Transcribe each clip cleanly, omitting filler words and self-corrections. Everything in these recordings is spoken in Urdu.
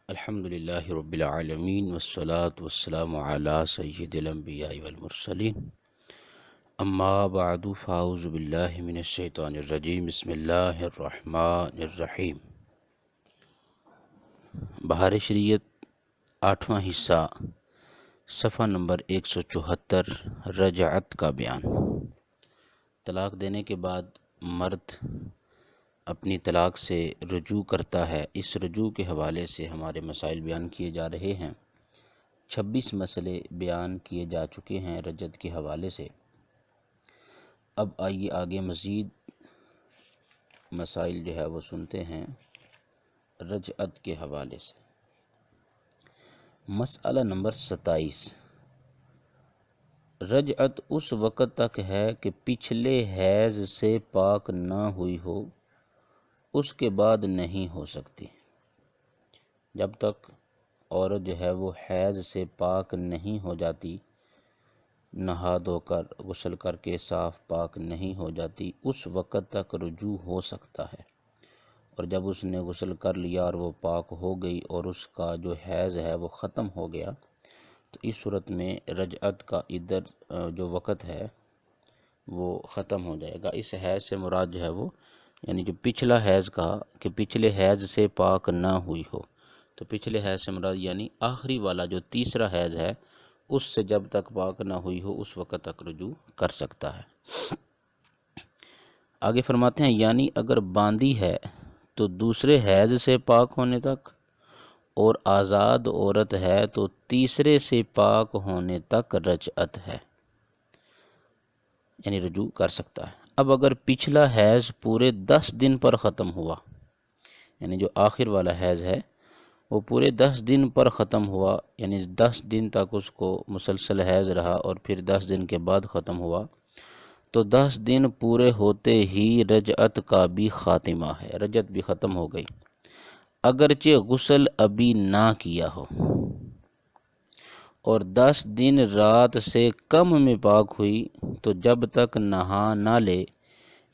الحمدللہ رب العالمین والصلاة والسلام علی سید الانبیاء والمرسلین اما بعد فاعوذ باللہ من الشیطان الرجیم بسم اللہ الرحمن الرحیم۔ بہار شریعت 8واں حصہ صفحہ نمبر 174 رجعت کا بیان۔ طلاق دینے کے بعد مرد اپنی طلاق سے رجوع کرتا ہے، اس رجوع کے حوالے سے ہمارے مسائل بیان کیے جا رہے ہیں۔ 26 مسئلے بیان کیے جا چکے ہیں رجعت کے حوالے سے۔ اب آئیے آگے مزید مسائل جو ہے وہ سنتے ہیں رجعت کے حوالے سے۔ مسئلہ نمبر 27، رجعت اس وقت تک ہے کہ پچھلے حیض سے پاک نہ ہوئی ہو، اس کے بعد نہیں ہو سکتی۔ جب تک عورت جو ہے وہ حیض سے پاک نہیں ہو جاتی، نہا دھو کر غسل کر کے صاف پاک نہیں ہو جاتی، اس وقت تک رجوع ہو سکتا ہے۔ اور جب اس نے غسل کر لیا اور وہ پاک ہو گئی اور اس کا جو حیض ہے وہ ختم ہو گیا، تو اس صورت میں رجعت کا ادھر جو وقت ہے وہ ختم ہو جائے گا۔ اس حیض سے مراد جو ہے وہ یعنی جو پچھلا حیض کہا کہ پچھلے حیض سے پاک نہ ہوئی ہو، تو پچھلے حیض سے مراد یعنی آخری والا جو تیسرا حیض ہے اس سے جب تک پاک نہ ہوئی ہو اس وقت تک رجوع کر سکتا ہے۔ آگے فرماتے ہیں یعنی اگر باندھی ہے تو دوسرے حیض سے پاک ہونے تک، اور آزاد عورت ہے تو تیسرے سے پاک ہونے تک رجعت ہے، یعنی رجوع کر سکتا ہے۔ اب اگر پچھلا حیض پورے 10 دن پر ختم ہوا، یعنی جو آخر والا حیض ہے وہ پورے 10 دن پر ختم ہوا، یعنی 10 دن تک اس کو مسلسل حیض رہا اور پھر 10 دن کے بعد ختم ہوا، تو 10 دن پورے ہوتے ہی رجعت کا بھی خاتمہ ہے، رجعت بھی ختم ہو گئی۔ اگرچہ غسل ابھی نہ کیا ہو اور 10 دن رات سے کم میں پاک ہوئی، تو جب تک نہا نہ لے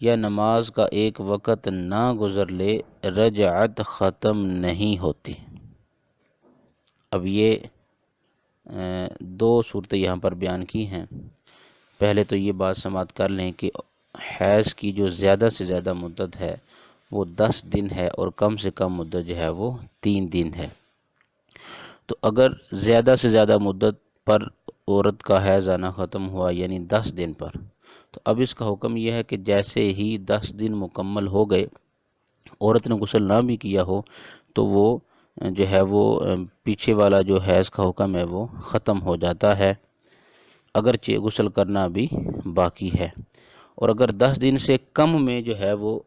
یا نماز کا ایک وقت نہ گزر لے رجعت ختم نہیں ہوتی۔ اب یہ دو صورتیں یہاں پر بیان کی ہیں۔ پہلے تو یہ بات سماعت کر لیں کہ حیض کی جو زیادہ سے زیادہ مدت ہے وہ 10 دن ہے اور کم سے کم مدت جو ہے وہ 3 دن ہے۔ تو اگر زیادہ سے زیادہ مدت پر عورت کا حیض آنا ختم ہوا یعنی 10 دن پر، تو اب اس کا حکم یہ ہے کہ جیسے ہی 10 دن مکمل ہو گئے، عورت نے غسل نہ بھی کیا ہو تو وہ جو ہے وہ پیچھے والا جو حیض کا حکم ہے وہ ختم ہو جاتا ہے، اگرچہ غسل کرنا بھی باقی ہے۔ اور اگر 10 دن سے کم میں جو ہے وہ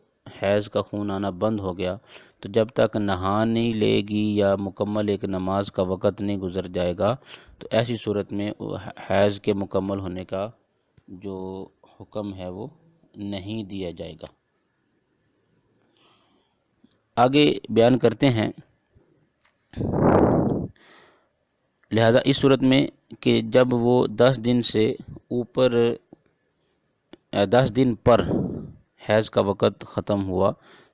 حیض کا خون آنا بند ہو گیا، تو جب تک نہا نہیں لے گی یا مکمل ایک نماز کا وقت نہیں گزر جائے گا، تو ایسی صورت میں حیض کے مکمل ہونے کا جو حکم ہے وہ نہیں دیا جائے گا۔ آگے بیان کرتے ہیں لہذا اس صورت میں کہ جب وہ 10 دن سے اوپر 10 دن پر حیض کا وقت ختم ہوا،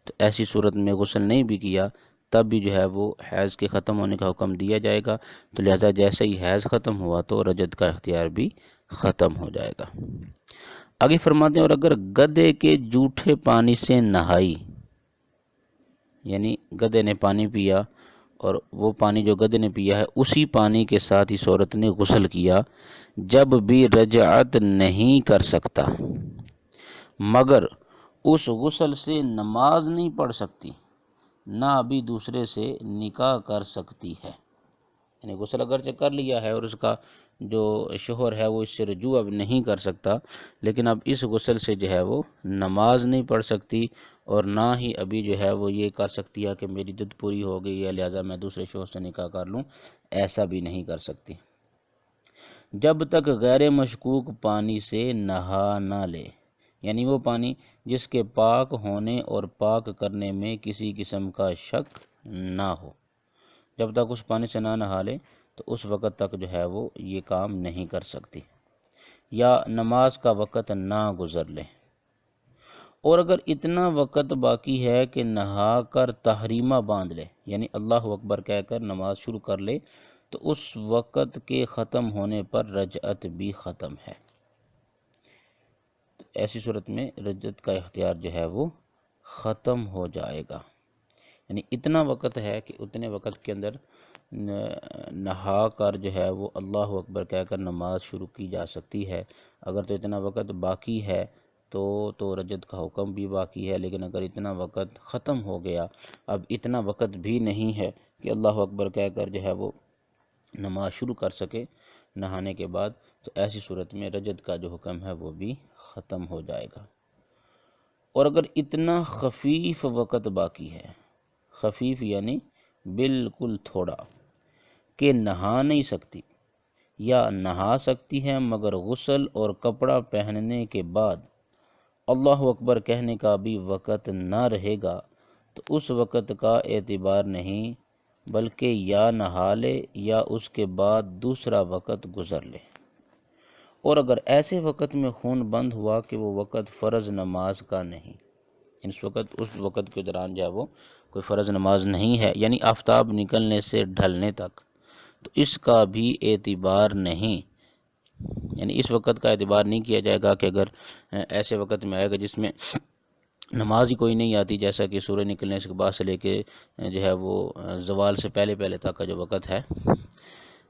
تو ایسی صورت میں غسل نہیں بھی کیا تب بھی جو ہے وہ حیض کے ختم ہونے کا حکم دیا جائے گا، تو لہذا جیسے ہی حیض ختم ہوا تو رجعت کا اختیار بھی ختم ہو جائے گا۔ آگے فرماتے ہیں اور اگر گدھے کے جھوٹے پانی سے نہائی، یعنی گدھے نے پانی پیا اور وہ پانی جو گدھے نے پیا ہے اسی پانی کے ساتھ اس عورت نے غسل کیا، جب بھی رجعت نہیں کر سکتا، مگر اس غسل سے نماز نہیں پڑھ سکتی، نہ ابھی دوسرے سے نکاح کر سکتی ہے۔ یعنی غسل اگرچہ کر لیا ہے اور اس کا جو شوہر ہے وہ اس سے رجوع اب نہیں کر سکتا، لیکن اب اس غسل سے جو ہے وہ نماز نہیں پڑھ سکتی اور نہ ہی ابھی جو ہے وہ یہ کر سکتی ہے کہ میری عدت پوری ہو گئی ہے لہٰذا میں دوسرے شوہر سے نکاح کر لوں، ایسا بھی نہیں کر سکتی جب تک غیر مشکوک پانی سے نہا نہ لے، یعنی وہ پانی جس کے پاک ہونے اور پاک کرنے میں کسی قسم کا شک نہ ہو، جب تک اس پانی سے نہ نہا لے تو اس وقت تک جو ہے وہ یہ کام نہیں کر سکتی، یا نماز کا وقت نہ گزر لے، اور اگر اتنا وقت باقی ہے کہ نہا کر تحریمہ باندھ لے، یعنی اللہ اکبر کہہ کر نماز شروع کر لے، تو اس وقت کے ختم ہونے پر رجعت بھی ختم ہے۔ ایسی صورت میں رجعت کا اختیار جو ہے وہ ختم ہو جائے گا۔ یعنی اتنا وقت ہے کہ اتنے وقت کے اندر نہا کر جو ہے وہ اللہ اکبر کہہ کر نماز شروع کی جا سکتی ہے۔ اگر تو اتنا وقت باقی ہے تو رجعت کا حکم بھی باقی ہے، لیکن اگر اتنا وقت ختم ہو گیا، اب اتنا وقت بھی نہیں ہے کہ اللہ اکبر کہہ کر جو ہے وہ نماز شروع کر سکے نہانے کے بعد، تو ایسی صورت میں رجعت کا جو حکم ہے وہ بھی ختم ہو جائے گا۔ اور اگر اتنا خفیف وقت باقی ہے، خفیف یعنی بالکل تھوڑا، کہ نہا نہیں سکتی یا نہا سکتی ہے مگر غسل اور کپڑا پہننے کے بعد اللہ اکبر کہنے کا بھی وقت نہ رہے گا، تو اس وقت کا اعتبار نہیں، بلکہ یا نہا لے یا اس کے بعد دوسرا وقت گزر لے۔ اور اگر ایسے وقت میں خون بند ہوا کہ وہ وقت فرض نماز کا نہیں، اس وقت کے دوران جو ہے وہ کوئی فرض نماز نہیں ہے، یعنی آفتاب نکلنے سے ڈھلنے تک، تو اس کا بھی اعتبار نہیں، یعنی اس وقت کا اعتبار نہیں کیا جائے گا کہ اگر ایسے وقت میں آئے گا جس میں نماز ہی کوئی نہیں آتی، جیسا کہ سورج نکلنے کے بعد سے لے کے جو ہے وہ زوال سے پہلے تک کا جو وقت ہے،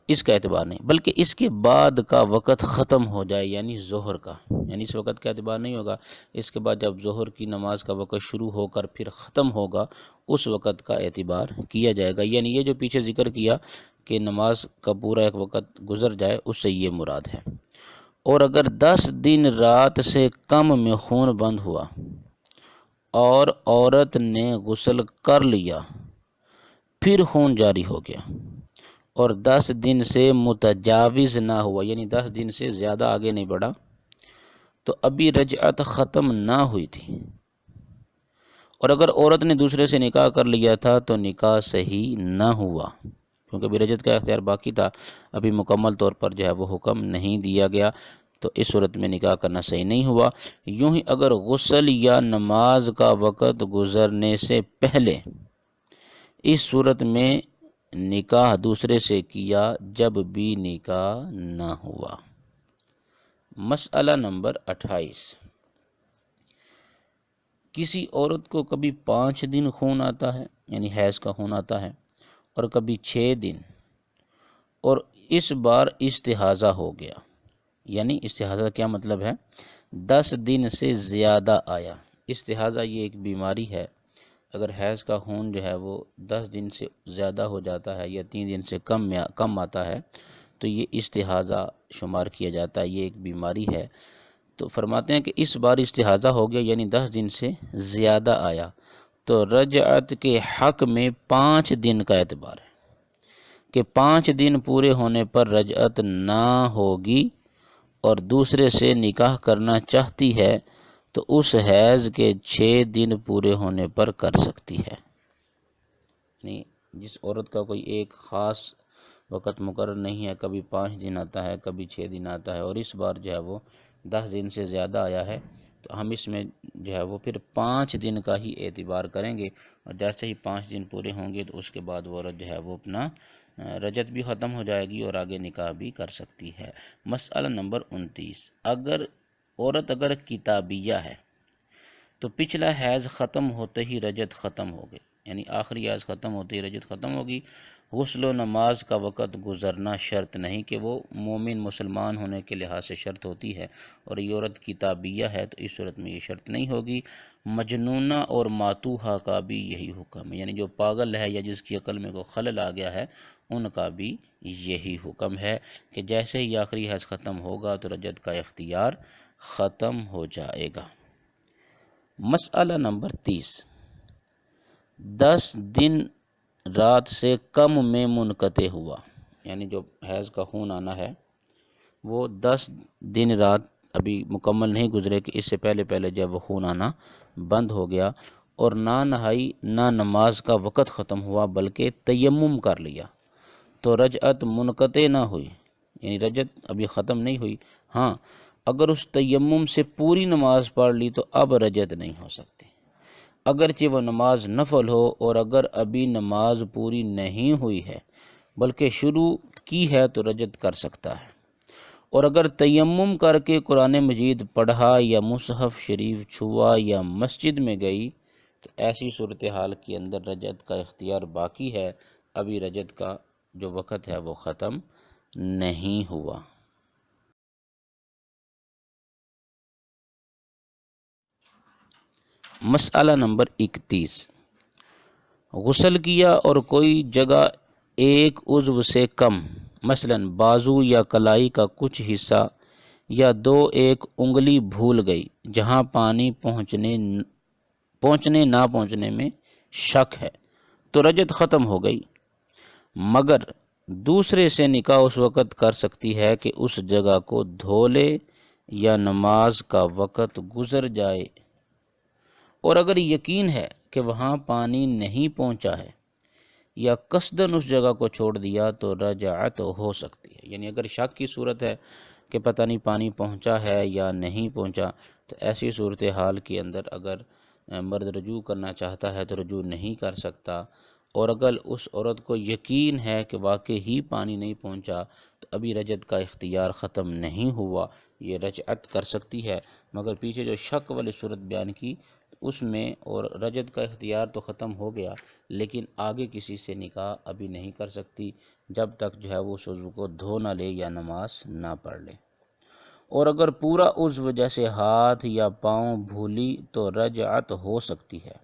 اس کا اعتبار نہیں، بلکہ اس کے بعد کا وقت ختم ہو جائے، یعنی ظہر کا، یعنی اس وقت کا اعتبار نہیں ہوگا، اس کے بعد جب ظہر کی نماز کا وقت شروع ہو کر پھر ختم ہوگا، اس وقت کا اعتبار کیا جائے گا۔ یعنی یہ جو پیچھے ذکر کیا کہ نماز کا پورا ایک وقت گزر جائے، اس سے یہ مراد ہے۔ اور اگر 10 دن رات سے کم میں خون بند ہوا اور عورت نے غسل کر لیا، پھر خون جاری ہو گیا اور 10 دن سے متجاوز نہ ہوا، یعنی 10 دن سے زیادہ آگے نہیں بڑھا، تو ابھی رجعت ختم نہ ہوئی تھی۔ اور اگر عورت نے دوسرے سے نکاح کر لیا تھا تو نکاح صحیح نہ ہوا، کیونکہ ابھی رجعت کا اختیار باقی تھا، ابھی مکمل طور پر جو ہے وہ حکم نہیں دیا گیا، تو اس صورت میں نکاح کرنا صحیح نہیں ہوا۔ یوں ہی اگر غسل یا نماز کا وقت گزرنے سے پہلے اس صورت میں نکاح دوسرے سے کیا، جب بھی نکاح نہ ہوا۔ مسئلہ نمبر 28، کسی عورت کو کبھی 5 دن خون آتا ہے، یعنی حیض کا خون آتا ہے، اور کبھی 6 دن، اور اس بار استحاضہ ہو گیا، یعنی استحاضہ کیا مطلب ہے؟ 10 دن سے زیادہ آیا۔ استحاضہ یہ ایک بیماری ہے، اگر حیض کا خون جو ہے وہ 10 دن سے زیادہ ہو جاتا ہے یا 3 دن سے کم آتا ہے، تو یہ استحاضہ شمار کیا جاتا ہے، یہ ایک بیماری ہے۔ تو فرماتے ہیں کہ اس بار استحاضہ ہو گیا، یعنی 10 دن سے زیادہ آیا، تو رجعت کے حق میں 5 دن کا اعتبار ہے، کہ 5 دن پورے ہونے پر رجعت نہ ہوگی اور دوسرے سے نکاح کرنا چاہتی ہے تو اس حیض کے 6 دن پورے ہونے پر کر سکتی ہے۔ یعنی جس عورت کا کوئی ایک خاص وقت مقرر نہیں ہے، کبھی 5 دن آتا ہے، کبھی 6 دن آتا ہے، اور اس بار جو ہے وہ 10 دن سے زیادہ آیا ہے، تو ہم اس میں جو ہے وہ پھر 5 دن کا ہی اعتبار کریں گے، اور جیسے ہی 5 دن پورے ہوں گے تو اس کے بعد وہ عورت جو ہے وہ اپنا رجعت بھی ختم ہو جائے گی اور آگے نکاح بھی کر سکتی ہے۔ مسئلہ نمبر 29، عورت اگر کتابیہ ہے تو پچھلا حیض ختم ہوتے ہی رجعت ختم ہو گئی، یعنی آخری حیض ختم ہوتے ہی رجعت ختم ہوگی، غسل و نماز کا وقت گزرنا شرط نہیں، کہ وہ مومن مسلمان ہونے کے لحاظ سے شرط ہوتی ہے، اور یہ عورت کتابیہ ہے تو اس صورت میں یہ شرط نہیں ہوگی۔ مجنونہ اور ماتوہا کا بھی یہی حکم ہے، یعنی جو پاگل ہے یا جس کی عقل میں کوئی خلل آ گیا ہے، ان کا بھی یہی حکم ہے کہ جیسے ہی آخری حیض ختم ہوگا تو رجعت کا اختیار ختم ہو جائے گا۔ مسئلہ نمبر 30، 10 دن رات سے کم میں منقطع ہوا، یعنی جو حیض کا خون آنا ہے وہ 10 دن رات ابھی مکمل نہیں گزرے کہ اس سے پہلے جب وہ خون آنا بند ہو گیا، اور نہ نہائی نہ نماز کا وقت ختم ہوا بلکہ تیمم کر لیا، تو رجعت منقطع نہ ہوئی، یعنی رجعت ابھی ختم نہیں ہوئی۔ ہاں، اگر اس تیمم سے پوری نماز پڑھ لی تو اب رجت نہیں ہو سکتی، اگرچہ وہ نماز نفل ہو اور اگر ابھی نماز پوری نہیں ہوئی ہے بلکہ شروع کی ہے تو رجت کر سکتا ہے۔ اور اگر تیمم کر کے قرآن مجید پڑھا یا مصحف شریف چھوا یا مسجد میں گئی تو ایسی صورتحال کے اندر رجت کا اختیار باقی ہے، ابھی رجت کا جو وقت ہے وہ ختم نہیں ہوا۔ مسئلہ نمبر 31، غسل کیا اور کوئی جگہ ایک عضو سے کم، مثلا بازو یا کلائی کا کچھ حصہ یا ایک انگلی بھول گئی جہاں پانی پہنچنے نہ پہنچنے میں شک ہے تو رجت ختم ہو گئی، مگر دوسرے سے نکاح اس وقت کر سکتی ہے کہ اس جگہ کو دھو لے یا نماز کا وقت گزر جائے، اور اگر یقین ہے کہ وہاں پانی نہیں پہنچا ہے یا قصداً اس جگہ کو چھوڑ دیا تو رجعت ہو سکتی ہے۔ یعنی اگر شک کی صورت ہے کہ پتہ نہیں پانی پہنچا ہے یا نہیں پہنچا تو ایسی صورتحال کے اندر اگر مرد رجوع کرنا چاہتا ہے تو رجوع نہیں کر سکتا، اور اگر اس عورت کو یقین ہے کہ واقعی ہی پانی نہیں پہنچا تو ابھی رجت کا اختیار ختم نہیں ہوا، یہ رجعت کر سکتی ہے، مگر پیچھے جو شک والی صورت بیان کی اس میں اور رجت کا اختیار تو ختم ہو گیا لیکن آگے کسی سے نکاح ابھی نہیں کر سکتی جب تک جو ہے وہ اس عضو کو دھو نہ لے یا نماز نہ پڑھ لے۔ اور اگر پورا عضو جیسے ہاتھ یا پاؤں بھولی تو رجعت ہو سکتی ہے۔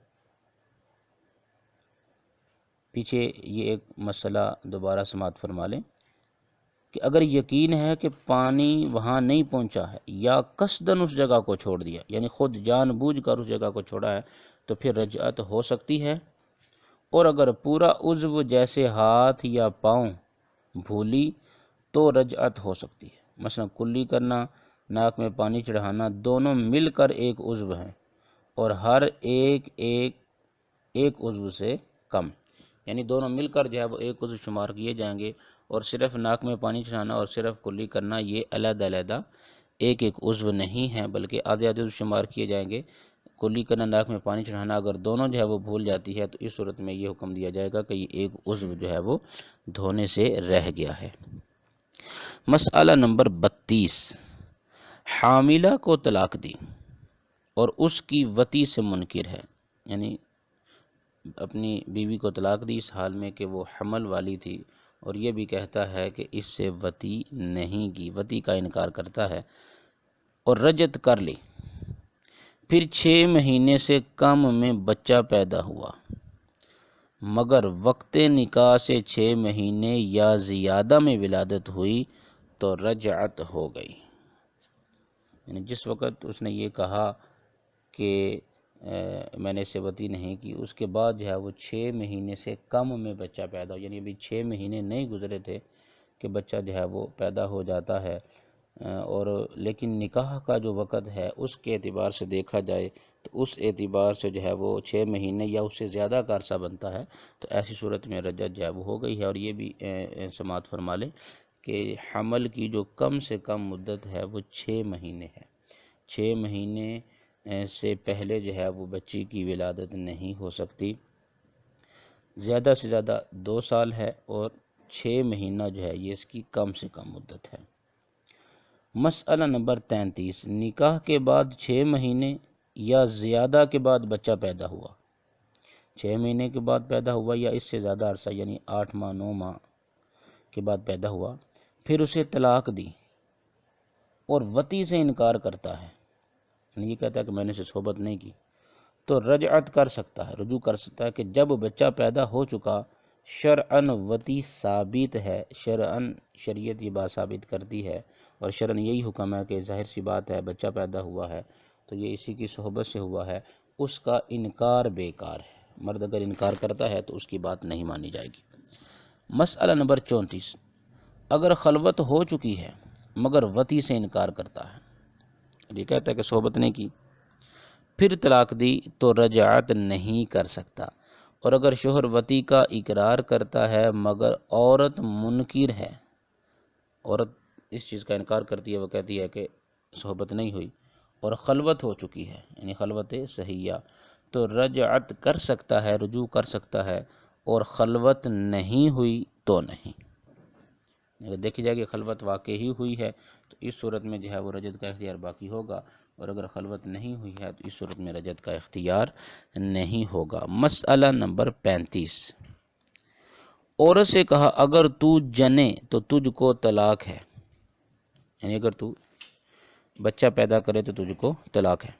پیچھے یہ ایک مسئلہ دوبارہ سماعت فرما لیں کہ اگر یقین ہے کہ پانی وہاں نہیں پہنچا ہے یا قصداً اس جگہ کو چھوڑ دیا، یعنی خود جان بوجھ کر اس جگہ کو چھوڑا ہے تو پھر رجعت ہو سکتی ہے، اور اگر پورا عضو جیسے ہاتھ یا پاؤں بھولی تو رجعت ہو سکتی ہے، مثلا کلی کرنا، ناک میں پانی چڑھانا، دونوں مل کر ایک عضو ہیں اور ہر ایک عضو سے کم، یعنی دونوں مل کر جو ہے وہ ایک عضو شمار کیے جائیں گے، اور صرف ناک میں پانی چڑھانا اور صرف کلی کرنا یہ علیحدہ علیحدہ ایک عضو نہیں ہے بلکہ آدھے عضو شمار کیے جائیں گے۔ کلی کرنا، ناک میں پانی چڑھانا اگر دونوں جو ہے وہ بھول جاتی ہے تو اس صورت میں یہ حکم دیا جائے گا کہ یہ ایک عضو جو ہے وہ دھونے سے رہ گیا ہے۔ مسئلہ نمبر 32، حاملہ کو طلاق دی اور اس کی وطی سے منکر ہے، یعنی اپنی بیوی کو طلاق دی اس حال میں کہ وہ حمل والی تھی اور یہ بھی کہتا ہے کہ اس سے وطی نہیں کی، وطی کا انکار کرتا ہے، اور رجت کر لی، پھر 6 مہینے سے کم میں بچہ پیدا ہوا مگر وقت نکاح سے 6 مہینے یا زیادہ میں ولادت ہوئی تو رجعت ہو گئی، یعنی جس وقت اس نے یہ کہا کہ میں نے اس سے وطی نہیں کی، اس کے بعد جو ہے وہ 6 مہینے سے کم میں بچہ پیدا ہو، یعنی ابھی 6 مہینے نہیں گزرے تھے کہ بچہ جو ہے وہ پیدا ہو جاتا ہے، اور لیکن نکاح کا جو وقت ہے اس کے اعتبار سے دیکھا جائے تو اس اعتبار سے جو ہے وہ 6 مہینے یا اس سے زیادہ کا عرصہ بنتا ہے، تو ایسی صورت میں رجعت جو ہے وہ ہو گئی ہے۔ اور یہ بھی سماعت فرما لیں کہ حمل کی جو کم سے کم مدت ہے وہ 6 مہینے ہے، 6 مہینے سے پہلے جو ہے وہ بچی کی ولادت نہیں ہو سکتی، زیادہ سے زیادہ 2 سال ہے اور 6 مہینہ جو ہے یہ اس کی کم سے کم مدت ہے۔ مسئلہ نمبر 33، نکاح کے بعد 6 مہینے یا زیادہ کے بعد بچہ پیدا ہوا، 6 مہینے کے بعد پیدا ہوا یا اس سے زیادہ عرصہ یعنی 8 ماہ 9 ماہ کے بعد پیدا ہوا، پھر اسے طلاق دی اور وطی سے انکار کرتا ہے، یعنی یہ کہتا ہے کہ میں نے اسے صحبت نہیں کی، تو رجعت کر سکتا ہے، رجوع کر سکتا ہے کہ جب بچہ پیدا ہو چکا، شرعاً وطی ثابت ہے، شرعاً شریعت یہ بات ثابت کرتی ہے اور شرعاً یہی حکم ہے کہ ظاہر سی بات ہے بچہ پیدا ہوا ہے تو یہ اسی کی صحبت سے ہوا ہے، اس کا انکار بیکار ہے، مرد اگر انکار کرتا ہے تو اس کی بات نہیں مانی جائے گی۔ مسئلہ نمبر 34، اگر خلوت ہو چکی ہے مگر وطی سے انکار کرتا ہے، یہ کہتا ہے کہ صحبت نہیں کی، پھر طلاق دی تو رجعت نہیں کر سکتا، اور اگر شوہر وطی کا اقرار کرتا ہے مگر عورت منکر ہے، عورت اس چیز کا انکار کرتی ہے، وہ کہتی ہے کہ صحبت نہیں ہوئی اور خلوت ہو چکی ہے یعنی خلوت صحیحہ، تو رجعت کر سکتا ہے، رجوع کر سکتا ہے، اور خلوت نہیں ہوئی تو نہیں۔ اگر دیکھی جائے کہ خلوت واقعی ہوئی ہے تو اس صورت میں جو ہے وہ رجعت کا اختیار باقی ہوگا، اور اگر خلوت نہیں ہوئی ہے تو اس صورت میں رجعت کا اختیار نہیں ہوگا۔ مسئلہ نمبر 35، عورت سے کہا اگر تو جنے تو تجھ کو طلاق ہے، یعنی اگر تو بچہ پیدا کرے تو تجھ کو طلاق ہے۔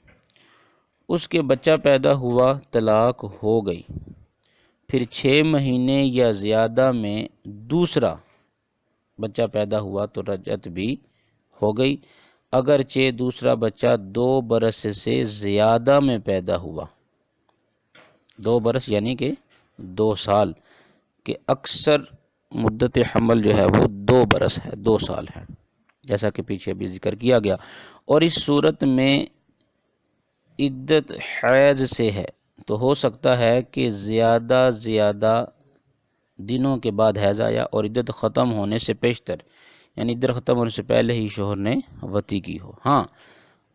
اس کے بچہ پیدا ہوا، طلاق ہو گئی، پھر 6 مہینے یا زیادہ میں دوسرا بچہ پیدا ہوا تو رجعت بھی ہو گئی، اگرچہ دوسرا بچہ 2 برس سے زیادہ میں پیدا ہوا۔ 2 برس یعنی کہ 2 سال، کہ اکثر مدت حمل جو ہے وہ 2 برس ہے، 2 سال ہے، جیسا کہ پیچھے بھی ذکر کیا گیا۔ اور اس صورت میں عدت حیض سے ہے تو ہو سکتا ہے کہ زیادہ دنوں کے بعد حیض آیا اور عدت ختم ہونے سے پیشتر، یعنی عدت ختم ہونے سے پہلے ہی شوہر نے وطی کی ہو۔ ہاں،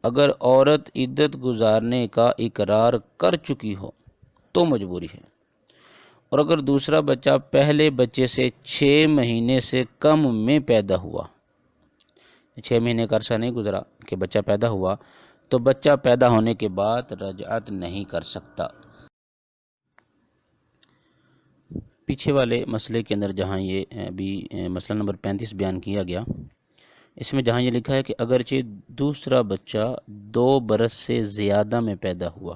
اگر عورت عدت گزارنے کا اقرار کر چکی ہو تو مجبوری ہے، اور اگر دوسرا بچہ پہلے بچے سے 6 مہینے سے کم میں پیدا ہوا، 6 مہینے کا عرصہ نہیں گزرا کہ بچہ پیدا ہوا، تو بچہ پیدا ہونے کے بعد رجعت نہیں کر سکتا۔ پیچھے والے مسئلے کے اندر جہاں یہ ابھی مسئلہ نمبر 35 بیان کیا گیا، اس میں جہاں یہ لکھا ہے کہ اگرچہ دوسرا بچہ 2 برس سے زیادہ میں پیدا ہوا،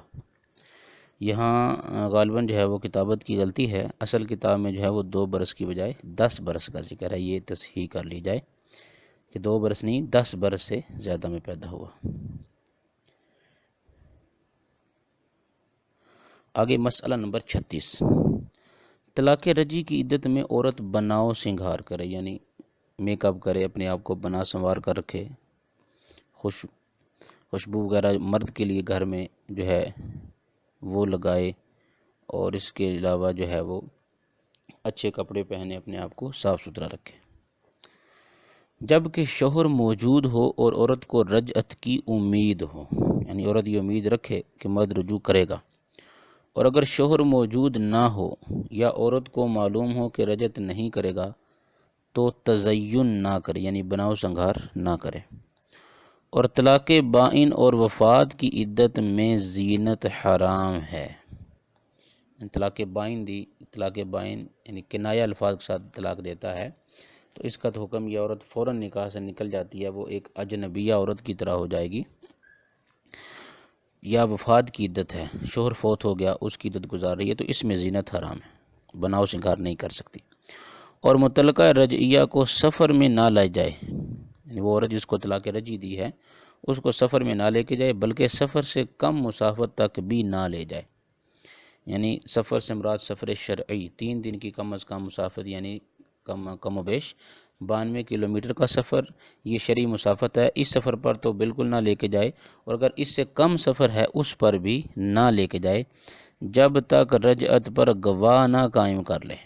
یہاں غالباً جو ہے وہ کتابت کی غلطی ہے، اصل کتاب میں جو ہے وہ 2 برس کی بجائے 10 برس کا ذکر ہے، یہ تصحیح کر لی جائے کہ 2 برس نہیں 10 برس سے زیادہ میں پیدا ہوا۔ آگے مسئلہ نمبر 36، طلاق رجعی کی عدت میں عورت بناؤ سنگھار کرے، یعنی میک اپ کرے، اپنے آپ کو بنا سنوار کر رکھے، خوشبو وغیرہ مرد کے لیے گھر میں جو ہے وہ لگائے، اور اس کے علاوہ جو ہے وہ اچھے کپڑے پہنے، اپنے آپ کو صاف ستھرا رکھے، جب کہ شوہر موجود ہو اور عورت کو رجعت کی امید ہو، یعنی عورت یہ امید رکھے کہ مرد رجوع کرے گا، اور اگر شوہر موجود نہ ہو یا عورت کو معلوم ہو کہ رجعت نہیں کرے گا تو تزین نہ کرے، یعنی بناؤ سنگھار نہ کرے۔ اور طلاق بائن اور وفات کی عدت میں زینت حرام ہے۔ طلاق بائن یعنی کنایہ الفاظ کے ساتھ طلاق دیتا ہے تو اس کا تو حکم یہ عورت فوراً نکاح سے نکل جاتی ہے، وہ ایک اجنبیہ عورت کی طرح ہو جائے گی۔ یا وفات کی عدت ہے، شوہر فوت ہو گیا، اس کی عدت گزار رہی ہے، تو اس میں زینت حرام ہے، بناؤ سنگھار نہیں کر سکتی۔ اور متعلقہ رجعیہ کو سفر میں نہ لائے جائے، یعنی وہ عورت جس کو طلاق رجعی دی ہے اس کو سفر میں نہ لے کے جائے، بلکہ سفر سے کم مسافت تک بھی نہ لے جائے، یعنی سفر سے مراد سفر شرعی 3 دن کی کم از کم مسافت، یعنی کم و بیش 92 کلومیٹر کا سفر، یہ شرعی مسافت ہے، اس سفر پر تو بالکل نہ لے کے جائے، اور اگر اس سے کم سفر ہے اس پر بھی نہ لے کے جائے جب تک رجعت پر گواہ نہ قائم کر لے۔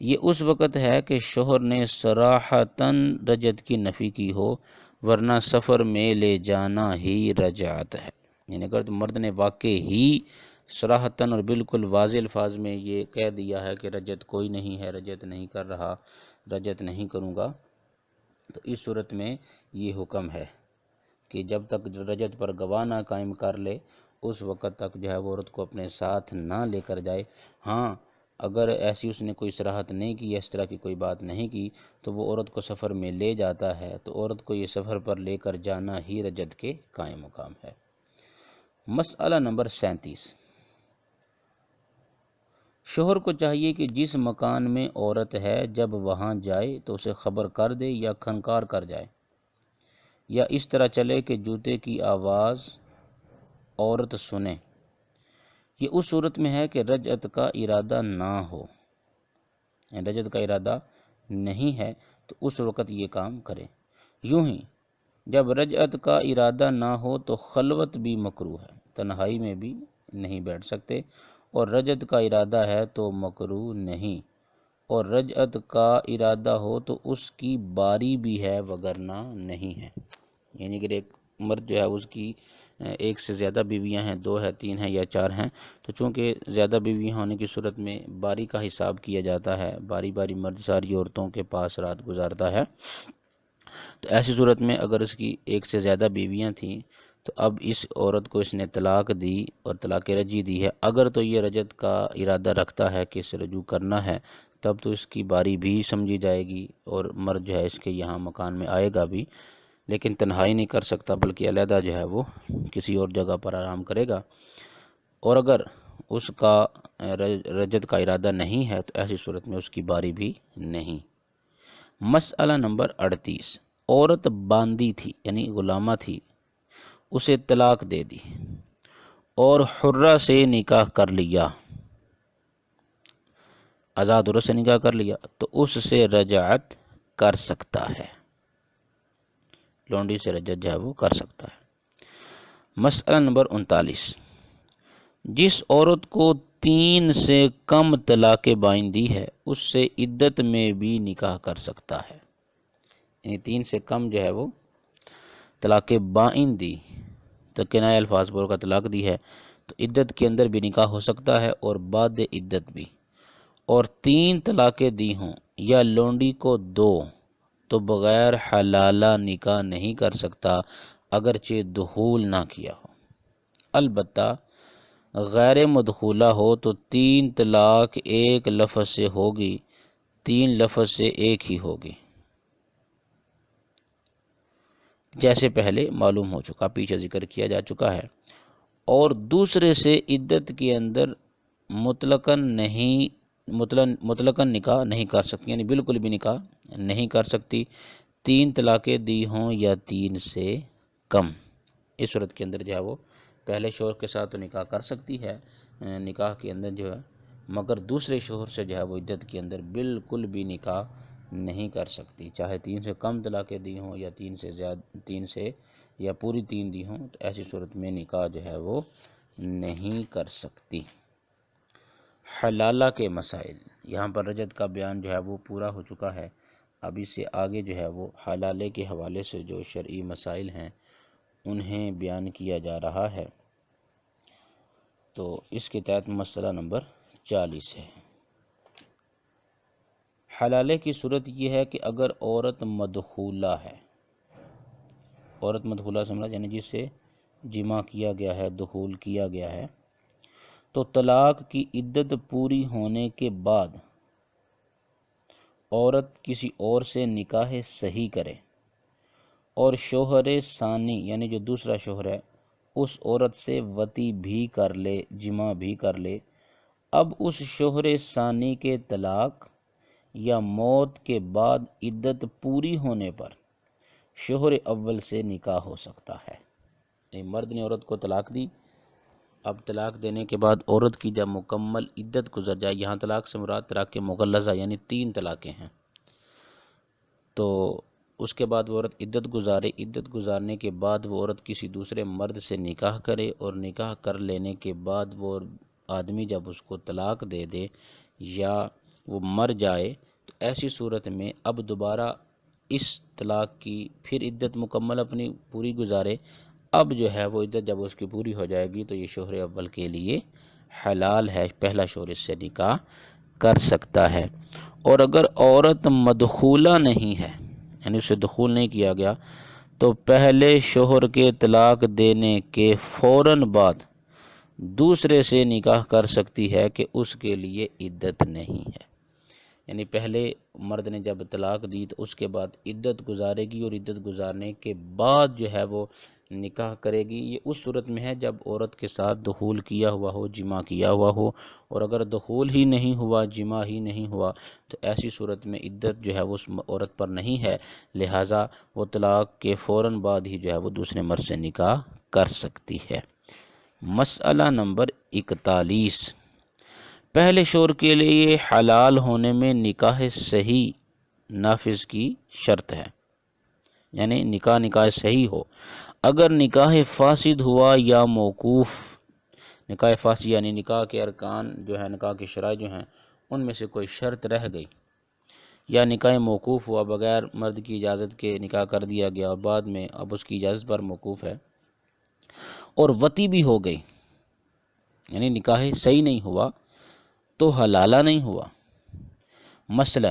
یہ اس وقت ہے کہ شوہر نے صراحتاً رجعت کی نفی کی ہو، ورنہ سفر میں لے جانا ہی رجعت ہے، یعنی اگر مرد نے واقع ہی صراحتاً اور بالکل واضح الفاظ میں یہ کہہ دیا ہے کہ رجعت کوئی نہیں ہے، رجعت نہیں کر رہا، رجعت نہیں کروں گا، تو اس صورت میں یہ حکم ہے کہ جب تک رجعت پر گواہ نہ قائم کر لے اس وقت تک جو ہے وہ عورت کو اپنے ساتھ نہ لے کر جائے۔ ہاں، اگر ایسی اس نے کوئی صراحت نہیں کی، اس طرح کی کوئی بات نہیں کی، تو وہ عورت کو سفر میں لے جاتا ہے، تو عورت کو یہ سفر پر لے کر جانا ہی رجعت کے قائم مقام ہے۔ مسئلہ نمبر 37، شوہر کو چاہیے کہ جس مکان میں عورت ہے جب وہاں جائے تو اسے خبر کر دے یا کھنکار کر جائے، یا اس طرح چلے کہ جوتے کی آواز عورت سنے۔ یہ اس صورت میں ہے کہ رجعت کا ارادہ نہ ہو، رجعت کا ارادہ نہیں ہے تو اس وقت یہ کام کرے۔ یوں ہی جب رجعت کا ارادہ نہ ہو تو خلوت بھی مکروہ ہے، تنہائی میں بھی نہیں بیٹھ سکتے، اور رجعت کا ارادہ ہے تو مکروہ نہیں، اور رجعت کا ارادہ ہو تو اس کی باری بھی ہے وگرنہ نہیں ہے۔ یعنی اگر ایک مرد جو ہے اس کی ایک سے زیادہ بیویاں ہیں، 2 ہے، 3 ہیں یا 4 ہیں، تو چونکہ زیادہ بیویاں ہونے کی صورت میں باری کا حساب کیا جاتا ہے، باری باری مرد ساری عورتوں کے پاس رات گزارتا ہے، تو ایسی صورت میں اگر اس کی ایک سے زیادہ بیویاں تھیں تو اب اس عورت کو اس نے طلاق دی اور طلاق رجعی دی ہے، اگر تو یہ رجعت کا ارادہ رکھتا ہے کہ اسے رجوع کرنا ہے تب تو اس کی باری بھی سمجھی جائے گی اور مرد جو ہے اس کے یہاں مکان میں آئے گا بھی، لیکن تنہائی نہیں کر سکتا بلکہ علیحدہ جو ہے وہ کسی اور جگہ پر آرام کرے گا۔ اور اگر اس کا رجعت کا ارادہ نہیں ہے تو ایسی صورت میں اس کی باری بھی نہیں۔ مسئلہ نمبر 38، عورت باندی تھی یعنی غلامہ تھی، اسے طلاق دے دی اور حرہ سے نکاح کر لیا، آزاد عورت سے نکاح کر لیا، تو اس سے رجعت کر سکتا ہے، لونڈی سے رجعت جو ہے وہ کر سکتا ہے۔ مسئلہ نمبر 39، جس عورت کو 3 سے کم طلاق بائن دی ہے اس سے عدت میں بھی نکاح کر سکتا ہے، یعنی 3 سے کم جو ہے وہ طلاق بائن دی تو کنایہ الفاظ بول کا طلاق دی ہے تو عدت کے اندر بھی نکاح ہو سکتا ہے اور بعد عدت بھی، اور 3 طلاقیں دی ہوں یا لونڈی کو 2 تو بغیر حلالہ نکاح نہیں کر سکتا اگرچہ دخول نہ کیا ہو، البتہ غیر مدخولہ ہو تو 3 طلاق ایک لفظ سے ہوگی، 3 لفظ سے ایک ہی ہوگی، جیسے پہلے معلوم ہو چکا، پیچھے ذکر کیا جا چکا ہے، اور دوسرے سے عدت کے اندر مطلقاً نکاح نہیں کر سکتی، یعنی بالکل بھی نکاح نہیں کر سکتی، 3 طلاقیں دی ہوں یا 3 سے کم، اس صورت کے اندر جو ہے وہ پہلے شوہر کے ساتھ تو نکاح کر سکتی ہے نکاح کے اندر جو ہے، مگر دوسرے شوہر سے جو ہے وہ عدت کے اندر بالکل بھی نکاح نہیں کر سکتی، چاہے 3 سے کم طلاقیں دی ہوں یا 3 سے یا پوری 3 دی ہوں، تو ایسی صورت میں نکاح جو ہے وہ نہیں کر سکتی۔ حلالہ کے مسائل، یہاں پر رجعت کا بیان جو ہے وہ پورا ہو چکا ہے، اب اس سے آگے جو ہے وہ حلالے کے حوالے سے جو شرعی مسائل ہیں انہیں بیان کیا جا رہا ہے، تو اس کے تحت مسئلہ نمبر 40 ہے۔ حلالے کی صورت یہ ہے کہ اگر عورت مدخولہ ہے، عورت مدخولہ سمجھا یعنی جس سے جمع کیا گیا ہے، دخول کیا گیا ہے، تو طلاق کی عدت پوری ہونے کے بعد عورت کسی اور سے نکاح صحیح کرے اور شوہر ثانی یعنی جو دوسرا شوہر ہے اس عورت سے وطی بھی کر لے، جمع بھی کر لے، اب اس شوہر ثانی کے طلاق یا موت کے بعد عدت پوری ہونے پر شوہر اول سے نکاح ہو سکتا ہے، مرد نے عورت کو طلاق دی، اب طلاق دینے کے بعد عورت کی جب مکمل عدت گزر جائے، یہاں طلاق سے مراد طلاق مغلظہ یعنی 3 طلاقیں ہیں، تو اس کے بعد وہ عورت عدت گزارے، عدت گزارنے کے بعد وہ عورت کسی دوسرے مرد سے نکاح کرے، اور نکاح کر لینے کے بعد وہ آدمی جب اس کو طلاق دے دے یا وہ مر جائے تو ایسی صورت میں اب دوبارہ اس طلاق کی پھر عدت مکمل اپنی پوری گزارے، اب جو ہے وہ عدت جب اس کی پوری ہو جائے گی تو یہ شوہر اول کے لیے حلال ہے، پہلا شوہر اس سے نکاح کر سکتا ہے۔ اور اگر عورت مدخولہ نہیں ہے یعنی اسے دخول نہیں کیا گیا تو پہلے شوہر کے طلاق دینے کے فوراً بعد دوسرے سے نکاح کر سکتی ہے کہ اس کے لیے عدت نہیں ہے، یعنی پہلے مرد نے جب طلاق دی تو اس کے بعد عدت گزارے گی، اور عدت گزارنے کے بعد جو ہے وہ نکاح کرے گی، یہ اس صورت میں ہے جب عورت کے ساتھ دخول کیا ہوا ہو، جمع کیا ہوا ہو، اور اگر دخول ہی نہیں ہوا، جمع ہی نہیں ہوا تو ایسی صورت میں عدت جو ہے وہ اس عورت پر نہیں ہے، لہٰذا وہ طلاق کے فوراً بعد ہی جو ہے وہ دوسرے مرد سے نکاح کر سکتی ہے۔ مسئلہ نمبر 41، پہلے شوہر کے لیے حلال ہونے میں نکاح صحیح نافذ کی شرط ہے، یعنی نکاح صحیح ہو، اگر نکاح فاسد ہوا یا موقوف، نکاح فاسد یعنی نکاح کے ارکان جو ہیں، نکاح کی شرائط جو ہیں ان میں سے کوئی شرط رہ گئی یا نکاح موقوف ہوا، بغیر مرد کی اجازت کے نکاح کر دیا گیا اور بعد میں اب اس کی اجازت پر موقوف ہے، اور وطی بھی ہو گئی، یعنی نکاح صحیح نہیں ہوا تو حلالہ نہیں ہوا۔ مثلا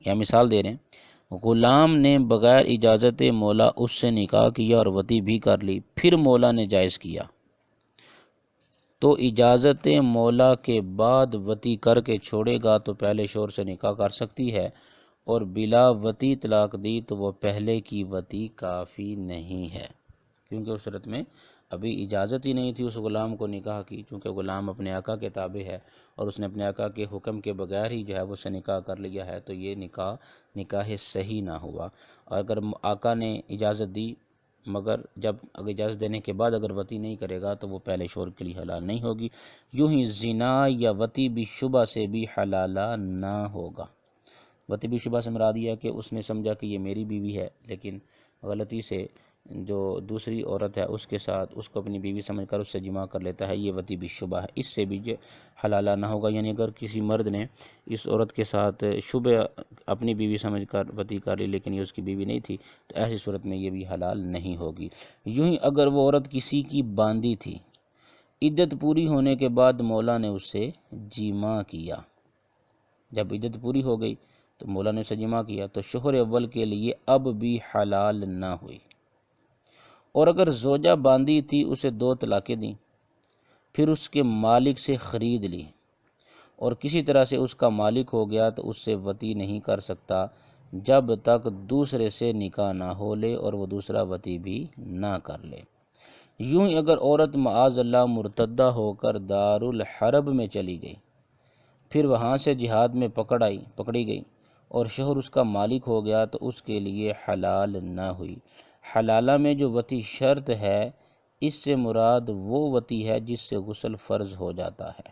یا مثال دے رہے ہیں، غلام نے بغیر اجازت مولا اس سے نکاح کیا اور وطی بھی کر لی، پھر مولا نے جائز کیا تو اجازت مولا کے بعد وطی کر کے چھوڑے گا تو پہلے شوہر سے نکاح کر سکتی ہے، اور بلا وطی طلاق دی تو وہ پہلے کی وطی کافی نہیں ہے، کیونکہ اس صورت میں ابھی اجازت ہی نہیں تھی اس غلام کو نکاح کی، چونکہ غلام اپنے آقا کے تابع ہے اور اس نے اپنے آقا کے حکم کے بغیر ہی جو ہے وہ اس سے نکاح کر لیا ہے، تو یہ نکاح صحیح نہ ہوا۔ اور اگر آقا نے اجازت دی مگر اگر اجازت دینے کے بعد اگر وطی نہیں کرے گا تو وہ پہلے شوہر کے لیے حلال نہیں ہوگی۔ یوں ہی زنا یا وطی بھی شبہ سے بھی حلالہ نہ ہوگا۔ وطی بھی شبہ سے مراد یہ ہے کہ اس نے سمجھا کہ یہ میری بیوی ہے، لیکن غلطی سے جو دوسری عورت ہے اس کے ساتھ اس کو اپنی بیوی سمجھ کر اس سے جماع کر لیتا ہے، یہ وطی بھی شبہ ہے، اس سے بھی حلالہ نہ ہوگا۔ یعنی اگر کسی مرد نے اس عورت کے ساتھ شبہ اپنی بیوی سمجھ کر وطی کر لی لیکن یہ اس کی بیوی نہیں تھی تو ایسی صورت میں یہ بھی حلال نہیں ہوگی۔ یوں ہی اگر وہ عورت کسی کی باندی تھی، عدت پوری ہونے کے بعد مولا نے اس سے جماع کیا، جب عدت پوری ہو گئی تو مولا نے اسے جماع کیا تو شوہر اول کے لیے اب بھی حلال نہ ہوئی۔ اور اگر زوجہ باندی تھی، اسے 2 طلاقیں دیں، پھر اس کے مالک سے خرید لی اور کسی طرح سے اس کا مالک ہو گیا تو اس سے وطی نہیں کر سکتا جب تک دوسرے سے نکاح نہ ہو لے اور وہ دوسرا وطی بھی نہ کر لے۔ یوں ہی اگر عورت معاذ اللہ مرتدہ ہو کر دارالحرب میں چلی گئی، پھر وہاں سے جہاد میں پکڑی گئی اور شوہر اس کا مالک ہو گیا تو اس کے لیے حلال نہ ہوئی۔ حلالہ میں جو وطی شرط ہے اس سے مراد وہ وطی ہے جس سے غسل فرض ہو جاتا ہے،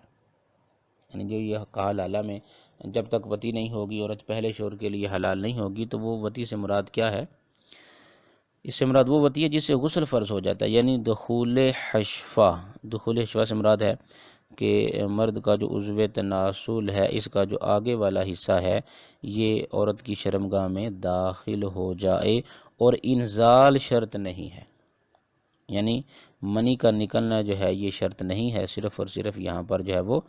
یعنی جو یہ کہا حلالہ میں جب تک وطی نہیں ہوگی عورت پہلے شوہر کے لیے حلال نہیں ہوگی، تو وہ وطی سے مراد کیا ہے؟ اس سے مراد وہ وطی ہے جس سے غسل فرض ہو جاتا ہے، یعنی دخول حشفہ سے مراد ہے کہ مرد کا جو عضو تناسل ہے اس کا جو آگے والا حصہ ہے یہ عورت کی شرمگاہ میں داخل ہو جائے، اور انزال شرط نہیں ہے، یعنی منی کا نکلنا جو ہے یہ شرط نہیں ہے، صرف اور صرف یہاں پر جو ہے وہ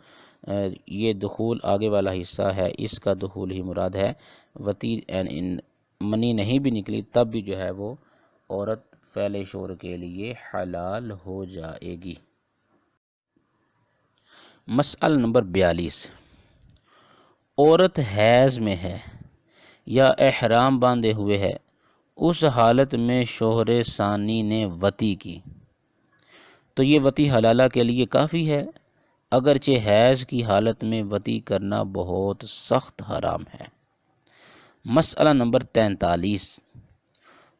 یہ دخول آگے والا حصہ ہے اس کا دخول ہی مراد ہے۔ وطی منی نہیں بھی نکلی تب بھی جو ہے وہ عورت پہلے شوہر کے لیے حلال ہو جائے گی۔ مسئلہ نمبر 42، عورت حیض میں ہے یا احرام باندھے ہوئے ہے، اس حالت میں شوہر ثانی نے وطی کی تو یہ وطی حلالہ کے لیے کافی ہے، اگرچہ حیض کی حالت میں وطی کرنا بہت سخت حرام ہے۔ مسئلہ نمبر 43،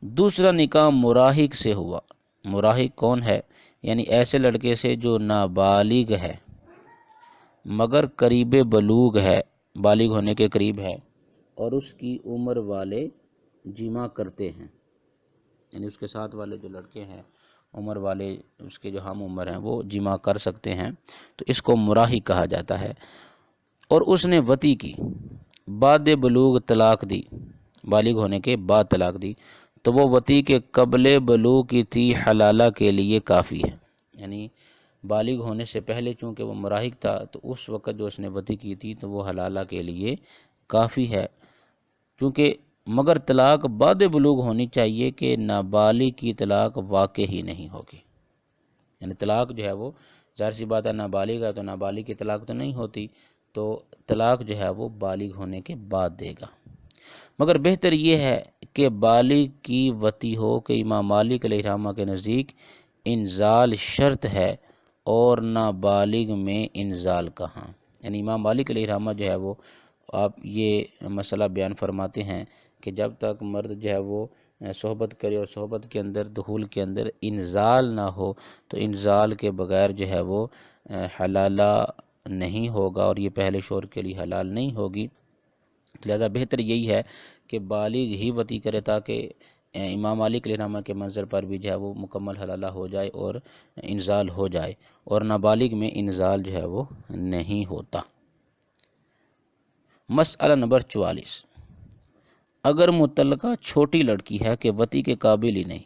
دوسرا نکاح مراہق سے ہوا۔ مراہق کون ہے؟ یعنی ایسے لڑکے سے جو نابالغ ہے مگر قریب بلوغ ہے، بالغ ہونے کے قریب ہے، اور اس کی عمر والے جماع کرتے ہیں، یعنی اس کے ساتھ والے جو لڑکے ہیں عمر والے اس کے جو ہم عمر ہیں وہ جماع کر سکتے ہیں، تو اس کو مراہق کہا جاتا ہے۔ اور اس نے وطی کی، بعد بلوغ طلاق دی، بالغ ہونے کے بعد طلاق دی، تو وہ وطی کے قبل بلوغ کی تھی، حلالہ کے لیے کافی ہے، یعنی بالغ ہونے سے پہلے چونکہ وہ مراہق تھا تو اس وقت جو اس نے وطی کی تھی تو وہ حلالہ کے لیے کافی ہے، چونکہ مگر طلاق بعد بلوغ ہونی چاہیے کہ نابالغ کی طلاق واقع ہی نہیں ہوگی، یعنی طلاق جو ہے وہ ظاہر سی بات ہے نابالغ ہے تو نابالغ کی طلاق تو نہیں ہوتی، تو طلاق جو ہے وہ بالغ ہونے کے بعد دے گا۔ مگر بہتر یہ ہے کہ بالغ کی وطی ہو کہ امام مالک علیہ الرحمہ کے نزدیک انزال شرط ہے اور نابالغ میں انزال کہاں، یعنی امام مالک علیہ الرحمہ جو ہے وہ آپ یہ مسئلہ بیان فرماتے ہیں کہ جب تک مرد جو ہے وہ صحبت کرے اور صحبت کے اندر دخول کے اندر انزال نہ ہو تو انزال کے بغیر جو ہے وہ حلالہ نہیں ہوگا اور یہ پہلے شوہر کے لیے حلال نہیں ہوگی، لہذا بہتر یہی ہے کہ بالغ ہی وطی کرے تاکہ امام مالک علیہ الرحمہ کے منظر پر بھی جو ہے وہ مکمل حلالہ ہو جائے اور انزال ہو جائے، اور نابالغ میں انزال جو ہے وہ نہیں ہوتا۔ مسئلہ نمبر 44، اگر متعلقہ چھوٹی لڑکی ہے کہ وطی کے قابل ہی نہیں،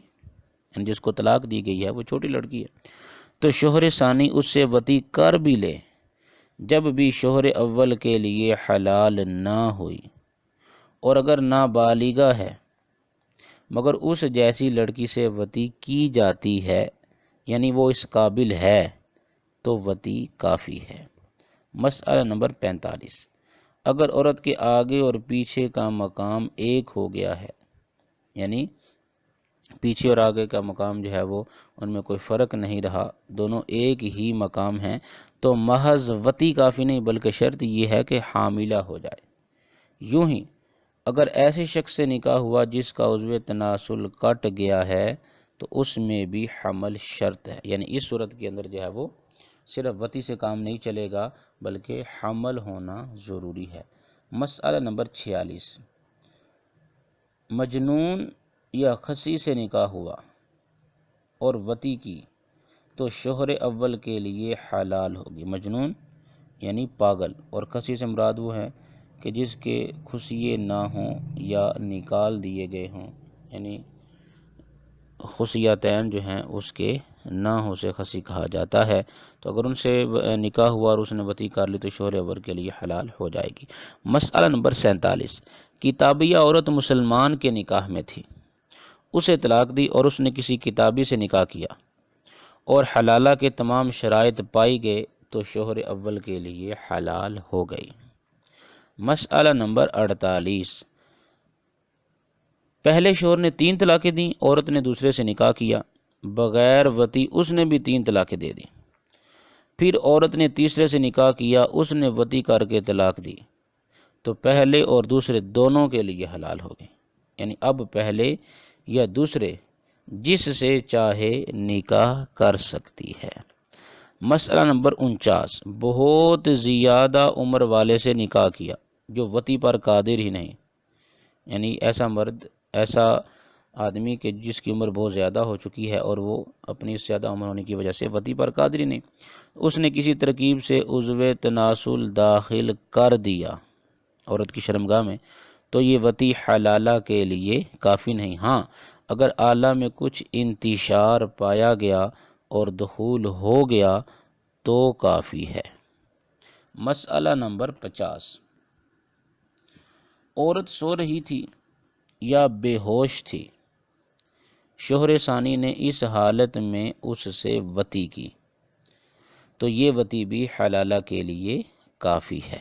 یعنی جس کو طلاق دی گئی ہے وہ چھوٹی لڑکی ہے، تو شوہر ثانی اس سے وطی کر بھی لے جب بھی شوہر اول کے لیے حلال نہ ہوئی، اور اگر نابالغہ ہے مگر اس جیسی لڑکی سے وطی کی جاتی ہے، یعنی وہ اس قابل ہے، تو وطی کافی ہے۔ مسئلہ نمبر 45، اگر عورت کے آگے اور پیچھے کا مقام ایک ہو گیا ہے، یعنی پیچھے اور آگے کا مقام جو ہے وہ ان میں کوئی فرق نہیں رہا، دونوں ایک ہی مقام ہیں، تو محض وطی کافی نہیں بلکہ شرط یہ ہے کہ حاملہ ہو جائے۔ یوں ہی اگر ایسے شخص سے نکاح ہوا جس کا عضو تناسل کٹ گیا ہے تو اس میں بھی حمل شرط ہے، یعنی اس صورت کے اندر جو ہے وہ صرف وطی سے کام نہیں چلے گا بلکہ حمل ہونا ضروری ہے۔ مسئلہ نمبر 46، مجنون یا خسی سے نکاح ہوا اور وطی کی تو شوہر اول کے لیے حلال ہوگی۔ مجنون یعنی پاگل، اور خسی سے مراد وہ ہے کہ جس کے خصیے نہ ہوں یا نکال دیے گئے ہوں، یعنی خصیتین جو ہیں اس کے نہ ہو سے خسی کہا جاتا ہے، تو اگر ان سے نکاح ہوا اور اس نے وطی کر لی تو شوہر اول کے لیے حلال ہو جائے گی۔ مسئلہ نمبر 47، کتابیہ عورت مسلمان کے نکاح میں تھی، اسے طلاق دی اور اس نے کسی کتابی سے نکاح کیا اور حلالہ کے تمام شرائط پائی گئے تو شوہر اول کے لیے حلال ہو گئی۔ مسئلہ نمبر 48، پہلے شوہر نے 3 طلاقیں دیں، عورت نے دوسرے سے نکاح کیا بغیر وطی، اس نے بھی 3 طلاقیں دے دیں، پھر عورت نے تیسرے سے نکاح کیا، اس نے وطی کر کے طلاق دی، تو پہلے اور دوسرے دونوں کے لیے حلال ہو گئی، یعنی اب پہلے یا دوسرے جس سے چاہے نکاح کر سکتی ہے۔ مسئلہ نمبر 49، بہت زیادہ عمر والے سے نکاح کیا جو وطی پر قادر ہی نہیں، یعنی ایسا آدمی کہ جس کی عمر بہت زیادہ ہو چکی ہے اور وہ اپنی زیادہ عمر ہونے کی وجہ سے وطی پر قادر ہی نہیں، اس نے کسی ترکیب سے عضو تناسل داخل کر دیا عورت کی شرمگاہ میں، تو یہ وطی حلالہ کے لیے کافی نہیں، ہاں اگر آلہ میں کچھ انتشار پایا گیا اور دخول ہو گیا تو کافی ہے۔ مسئلہ نمبر 50، عورت سو رہی تھی یا بے ہوش تھی، شوہر ثانی نے اس حالت میں اس سے وطی کی تو یہ وطی بھی حلالہ کے لیے کافی ہے۔